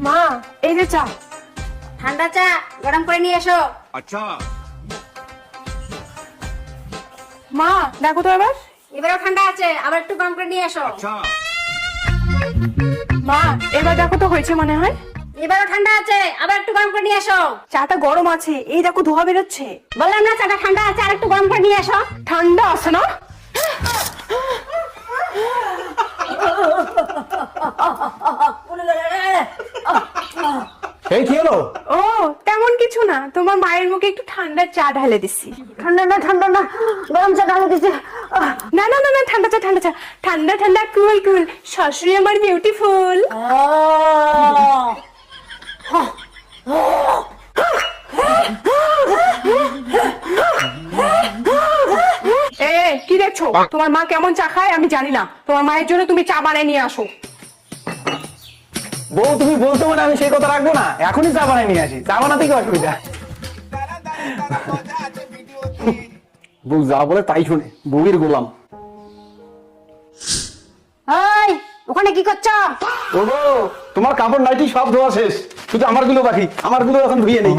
মা এই যে চা। ঠান্ডা চা গরম করে নিয়ে এসো। अच्छा মা দেখো তো এবারও ঠান্ডা আছে, আবার একটু গরম করে নিয়ে এসো। अच्छा মা এবার দেখো তো হয়েছে মনে হয়। এবারও ঠান্ডা আছে, আবার একটু গরম করে নিয়ে এসো। চাটা গরম আছে, এই দেখো ধোয়া বেরোচ্ছে। বললাম না চাটা ঠান্ডা আছে, আর একটু গরম করে নিয়ে এসো। ঠান্ডা আছে না? এই কি হলো? ও তেমন কিছু না, তোমার মায়ের মুখে একটু ঠান্ডা চা ঢালে দিছি। ঠান্ডা না গরম চা ঢালে দিছি। না না না না, ঠান্ডা চা ঠান্ডা চা, ঠান্ডা ঠান্ডা কুল কুল, শাশুড়ি আমার বিউটিফুল। এ কি দেখছো? তোমার মা কেমন চা খায় আমি জানি না, তোমার মায়ের জন্য তুমি চা বানিয়ে নিয়ে আসো। বউ তুমি বলতে মানে আমি সেই কথা রাখবো না, এখনই চা বানাই নিয়ে আসি। চা বানাতে কি অসুবিধা? বউ যা বলে তাই শুনে, বউয়ের গোলাম। এই ওখানে কি করছো? ও গো, তোমার কাপড় নাইটি সব ধোয়া শেষ, শুধু আমার গুলো বাকি। আমার গুলো এখন ধুয়ে নেই।